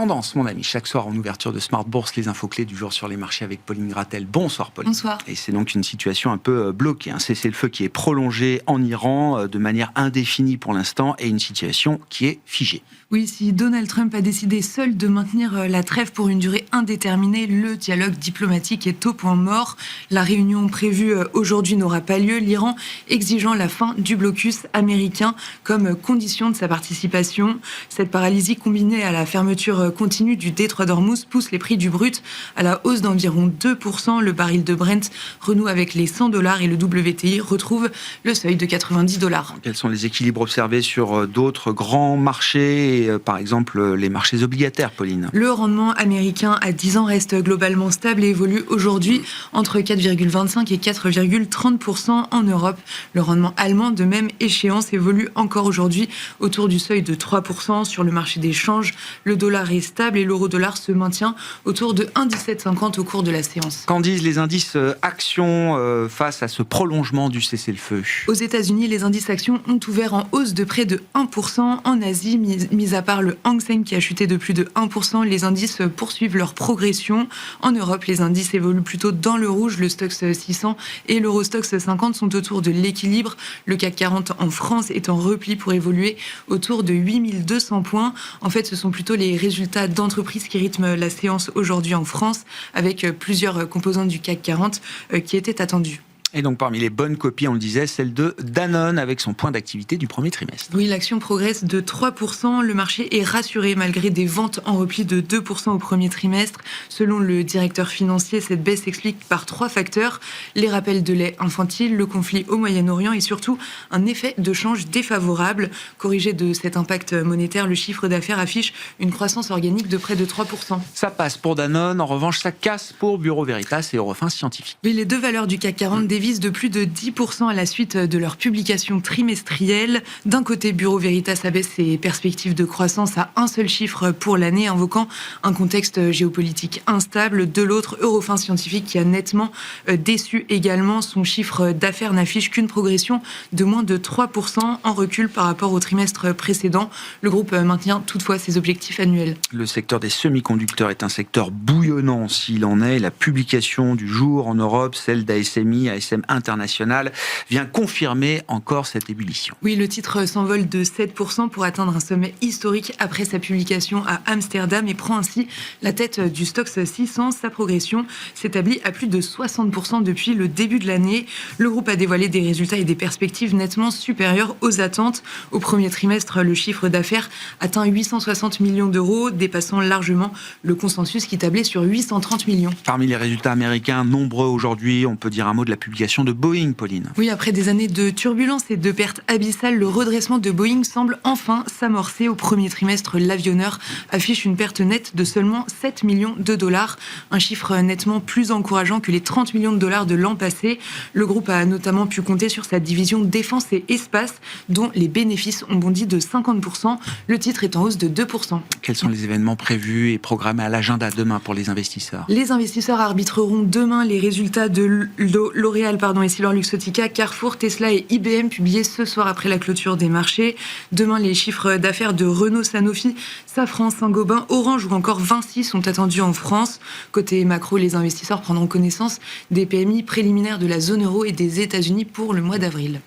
Tendance, mon ami, chaque soir en ouverture de Smart Bourse, les infos clés du jour sur les marchés avec Pauline Gratel. Bonsoir Pauline. Bonsoir. Et c'est donc une situation un peu bloquée. Un cessez-le-feu qui est prolongé en Iran de manière indéfinie pour l'instant et une situation qui est figée. Oui, si Donald Trump a décidé seul de maintenir la trêve pour une durée indéterminée, le dialogue diplomatique est au point mort. La réunion prévue aujourd'hui n'aura pas lieu, l'Iran exigeant la fin du blocus américain comme condition de sa participation. Cette paralysie combinée à la fermeture continue du détroit d'Ormuz pousse les prix du brut à la hausse d'environ 2%. Le baril de Brent renoue avec les $100 et le WTI retrouve le seuil de $90. Quels sont les équilibres observés sur d'autres grands marchés, par exemple les marchés obligataires, Pauline? Le rendement américain à 10 ans reste globalement stable et évolue aujourd'hui entre 4,25 et 4,30% en Europe. Le rendement allemand, de même échéance, évolue encore aujourd'hui autour du seuil de 3%. Sur le marché des changes, le dollar est stable et l'euro-dollar se maintient autour de 1,1750 au cours de la séance. Qu'en disent les indices actions face à ce prolongement du cessez-le-feu? Aux États-Unis, les indices actions ont ouvert en hausse de près de 1%. En Asie, mis à part le Hang Seng qui a chuté de plus de 1%, les indices poursuivent leur progression. En Europe, les indices évoluent plutôt dans le rouge. Le Stoxx 600 et l'Eurostoxx 50 sont autour de l'équilibre. Le CAC 40 en France est en repli pour évoluer autour de 8200 points. En fait, ce sont plutôt les résultats d'entreprises qui rythment la séance aujourd'hui en France, avec plusieurs composantes du CAC 40 qui étaient attendues. Et donc parmi les bonnes copies, on le disait, celle de Danone avec son point d'activité du premier trimestre. Oui, l'action progresse de 3%. Le marché est rassuré malgré des ventes en repli de 2% au premier trimestre. Selon le directeur financier, cette baisse s'explique par 3 facteurs. Les rappels de lait infantile, le conflit au Moyen-Orient et surtout un effet de change défavorable. Corrigé de cet impact monétaire, le chiffre d'affaires affiche une croissance organique de près de 3%. Ça passe pour Danone, en revanche ça casse pour Bureau Veritas et Eurofins Scientifique. Oui, les deux valeurs du CAC 40 dévisent de plus de 10% à la suite de leur publication trimestrielle. D'un côté, Bureau Veritas abaisse ses perspectives de croissance à un seul chiffre pour l'année, invoquant un contexte géopolitique instable. De l'autre, Eurofins Scientifique qui a nettement déçu également. Son chiffre d'affaires n'affiche qu'une progression de moins de 3% en recul par rapport au trimestre précédent. Le groupe maintient toutefois ses objectifs annuels. Le secteur des semi-conducteurs est un secteur bouillonnant s'il en est. La publication du jour en Europe, celle d'ASMI, ASM International, vient confirmer encore cette ébullition. Oui, le titre s'envole de 7% pour atteindre un sommet historique après sa publication à Amsterdam et prend ainsi la tête du Stoxx 600. Sa progression s'établit à plus de 60% depuis le début de l'année. Le groupe a dévoilé des résultats et des perspectives nettement supérieures aux attentes. Au premier trimestre, le chiffre d'affaires atteint 860 millions d'euros, dépassant largement le consensus qui tablait sur 830 millions. Parmi les résultats américains, nombreux aujourd'hui, on peut dire un mot de la publication de Boeing, Pauline. Oui, après des années de turbulences et de pertes abyssales, le redressement de Boeing semble enfin s'amorcer. Au premier trimestre, l'avionneur affiche une perte nette de seulement 7 millions de dollars, un chiffre nettement plus encourageant que les 30 millions de dollars de l'an passé. Le groupe a notamment pu compter sur sa division défense et espace, dont les bénéfices ont bondi de 50%. Le titre est en hausse de 2%. Quels sont les événements prévus et programmés à l'agenda demain pour les investisseurs? Les investisseurs arbitreront demain les résultats de L'Oréal et EssilorLuxottica, Carrefour, Tesla et IBM publiés ce soir après la clôture des marchés. Demain, les chiffres d'affaires de Renault, Sanofi, Safran, Saint-Gobain, Orange ou encore Vinci sont attendus en France. Côté macro, les investisseurs prendront connaissance des PMI préliminaires de la zone euro et des États-Unis pour le mois d'avril.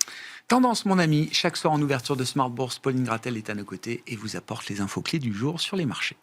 Tendance, mon ami, chaque soir en ouverture de Smart Bourse, Pauline Gratel est à nos côtés et vous apporte les infos clés du jour sur les marchés.